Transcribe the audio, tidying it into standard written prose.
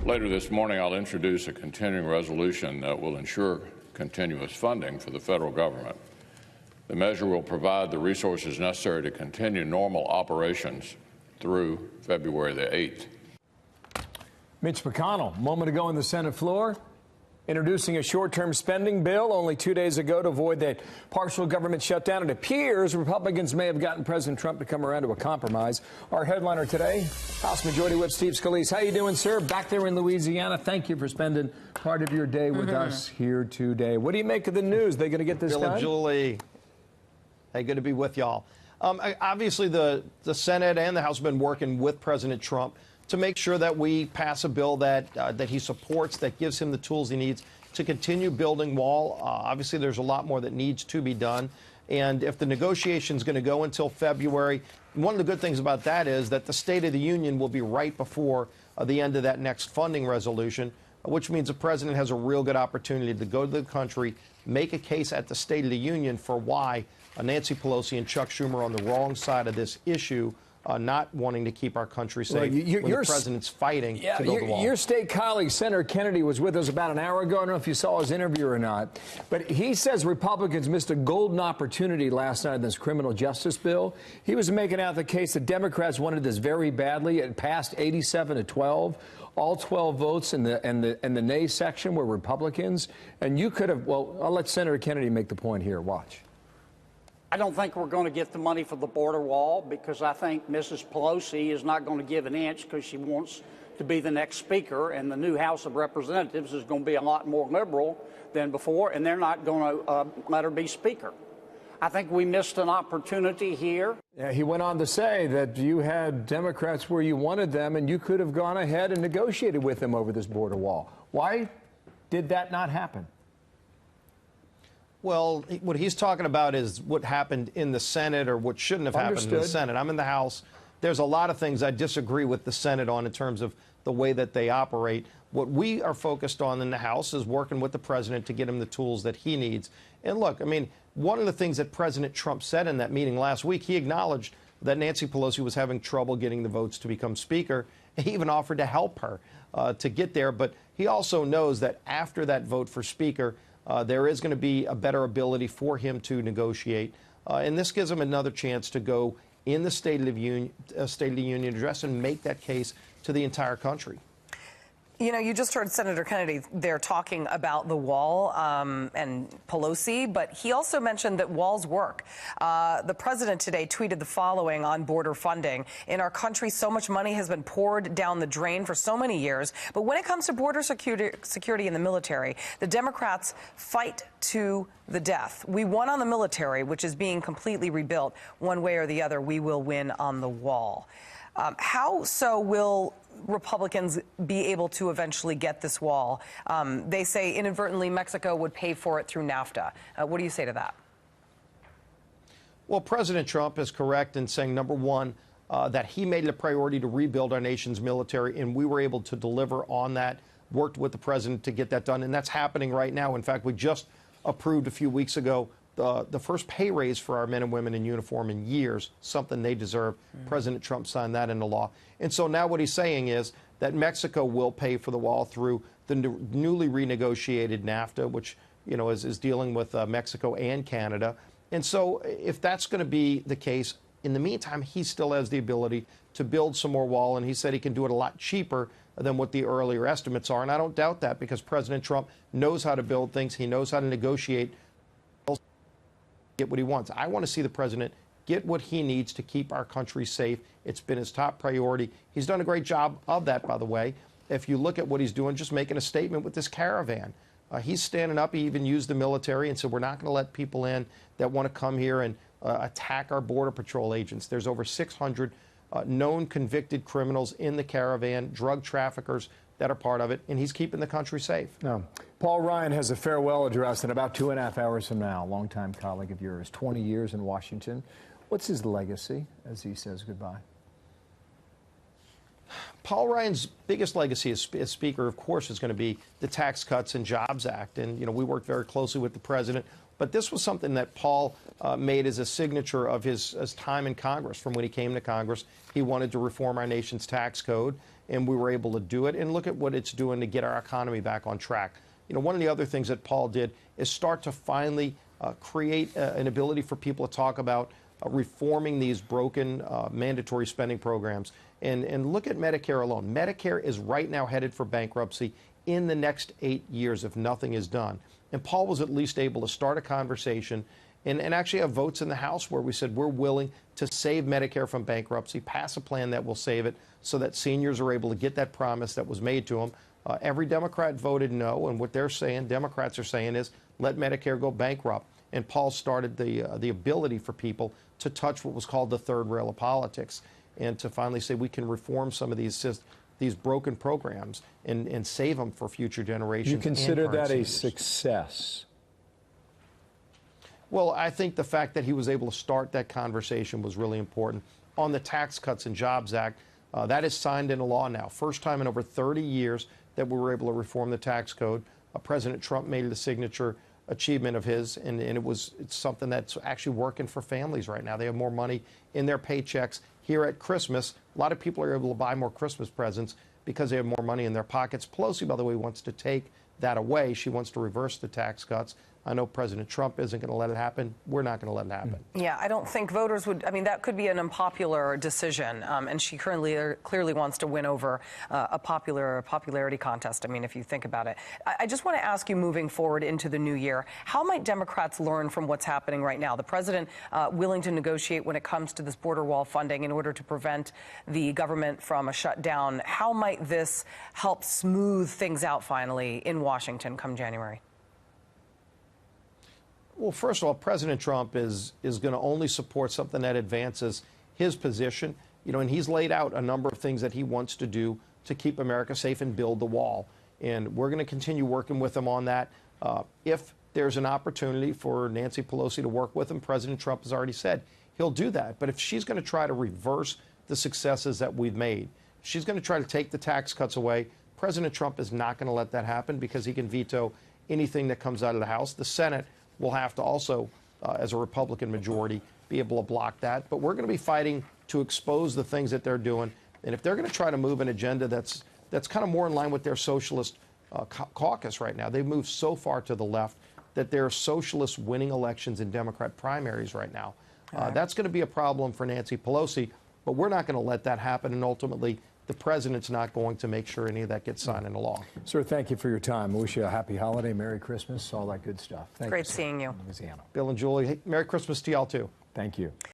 Later this morning, I'll introduce a continuing resolution that will ensure continuous funding for the federal government. The measure will provide the resources necessary to continue normal operations through February the 8th. Mitch McConnell, a moment ago on the Senate floor, introducing a short-term spending bill only 2 days ago to avoid that partial government shutdown. It appears Republicans may have gotten President Trump to come around to a compromise. Our headliner today, House Majority Whip Steve Scalise. How you doing, sir? Back there in Louisiana. Thank you for spending part of your day with us here today. What do you make of the news? They going to get this Bill done? and Julie, hey, good to be with y'all. Obviously, the Senate and the House have been working with President Trump to make sure that we pass a bill that he supports, that gives him the tools he needs to continue building wall. Obviously, there's a lot more that needs to be done. And if the negotiation is going to go until February, one of the good things about that is that the State of the Union will be right before the end of that next funding resolution, which means the president has a real good opportunity to go to the country, make a case at the State of the Union for why Nancy Pelosi and Chuck Schumer are on the wrong side of this issue, not wanting to keep our country safe when the president's fighting to build the wall. Your state colleague, Senator Kennedy, was with us about an hour ago. I don't know if you saw his interview or not, but he says Republicans missed a golden opportunity last night in this criminal justice bill. He was making out the case that Democrats wanted this very badly. It passed 87-12. All 12 votes in the nay section were Republicans. And you could have, well, I'll let Senator Kennedy make the point here. Watch. I don't think we're going to get the money for the border wall because I think Mrs. Pelosi is not going to give an inch because she wants to be the next speaker, and the new House of Representatives is going to be a lot more liberal than before, and they're not going to let her be speaker. I think we missed an opportunity here. Yeah, he went on to say that you had Democrats where you wanted them, and you could have gone ahead and negotiated with them over this border wall. Why did that not happen? Well, what he's talking about is what happened in the Senate or what shouldn't have happened in the Senate. I'm in the House. There's a lot of things I disagree with the Senate on in terms of the way that they operate. What we are focused on in the House is working with the president to get him the tools that he needs. And look, I mean, one of the things that President Trump said in that meeting last week, he acknowledged that Nancy Pelosi was having trouble getting the votes to become speaker. He even offered to help her to get there. But he also knows that after that vote for speaker, there is going to be a better ability for him to negotiate. And this gives him another chance to go in the State of the Union address and make that case to the entire country. You know, you just heard Senator Kennedy there talking about the wall and Pelosi, but he also mentioned that walls work. The president today tweeted the following on border funding. In our country, so much money has been poured down the drain for so many years. But when it comes to border security in the military, the Democrats fight to the death. We won on the military, which is being completely rebuilt. One way or the other, we will win on the wall. How so will Republicans be able to eventually get this wall? They say inadvertently Mexico would pay for it through NAFTA. What do you say to that? Well, President Trump is correct in saying, number one, that he made it a priority to rebuild our nation's military, and we were able to deliver on that, worked with the president to get that done, and that's happening right now. In fact, we just approved a few weeks ago the first pay raise for our men and women in uniform in years, something they deserve. President Trump signed that into law. And so now what he's saying is that Mexico will pay for the wall through the newly renegotiated NAFTA, which, you know, is dealing with Mexico and Canada. And so if that's going to be the case, in the meantime, he still has the ability to build some more wall, and he said he can do it a lot cheaper than what the earlier estimates are. And I don't doubt that because President Trump knows how to build things. He knows how to negotiate, get what he wants. I want to see the president get what he needs to keep our country safe. It's been his top priority. He's done a great job of that, by the way. If you look at what he's doing, just making a statement with this caravan. He's standing up. He even used the military and said, we're not going to let people in that want to come here and attack our Border Patrol agents. There's over 600 known convicted criminals in the caravan, drug traffickers that are part of it, and he's keeping the country safe. No. Paul Ryan has a farewell address in about 2.5 hours from now. Longtime colleague of yours, 20 years in Washington. What's his legacy as he says goodbye? Paul Ryan's biggest legacy as Speaker, of course, is going to be the Tax Cuts and Jobs Act. And, you know, we worked very closely with the president. But this was something that Paul made as a signature of his time in Congress. From when he came to Congress, he wanted to reform our nation's tax code. and we were able to do it. And look at what it's doing to get our economy back on track. You know, one of the other things that Paul did is start to finally create an ability for people to talk about reforming these broken mandatory spending programs. And look at Medicare alone. Medicare is right now headed for bankruptcy in the next 8 years if nothing is done. And Paul was at least able to start a conversation and actually have votes in the House where we said we're willing to save Medicare from bankruptcy, pass a plan that will save it so that seniors are able to get that promise that was made to them. Every Democrat voted no, and what they're saying, Democrats are saying, is let Medicare go bankrupt. And Paul started the ability for people to touch what was called the third rail of politics and to finally say we can reform some of these broken programs and save them for future generations. You consider that a seniors. success? Well, I think the fact that he was able to start that conversation was really important. On the Tax Cuts and Jobs Act, that is signed into law now. First time in over 30 years that we were able to reform the tax code. President Trump made it a signature achievement of his, and it's something that's actually working for families right now. They have more money in their paychecks. Here at Christmas, a lot of people are able to buy more Christmas presents because they have more money in their pockets. Pelosi, by the way, wants to take that away. She wants to reverse the tax cuts. I know President Trump isn't going to let it happen. We're not going to let it happen. Yeah, I don't think voters would. I mean, that could be an unpopular decision, and she clearly wants to win over a popularity contest. I mean, if you think about it, I just want to ask you, moving forward into the new year, how might Democrats learn from what's happening right now? The president willing to negotiate when it comes to this border wall funding in order to prevent the government from a shutdown. How might this help smooth things out finally in Washington come January? Well, first of all, President Trump is going to only support something that advances his position. You know, and he's laid out a number of things that he wants to do to keep America safe and build the wall. And we're going to continue working with him on that. If there's an opportunity for Nancy Pelosi to work with him, President Trump has already said he'll do that. But if she's going to try to reverse the successes that we've made, she's going to try to take the tax cuts away, President Trump is not going to let that happen because he can veto anything that comes out of the House. The Senate will have to also, as a Republican majority, be able to block that. But we're going to be fighting to expose the things that they're doing. And if they're going to try to move an agenda that's kind of more in line with their socialist caucus right now, they've moved so far to the left that there are socialists winning elections in Democrat primaries right now. That's going to be a problem for Nancy Pelosi, but we're not going to let that happen. And ultimately, the president's not going to make sure any of that gets signed into law. Sir, thank you for your time. I wish you a happy holiday, Merry Christmas, all that good stuff. Thank Great you, seeing you. Louisiana. Bill and Julie, hey, Merry Christmas to y'all, too. Thank you.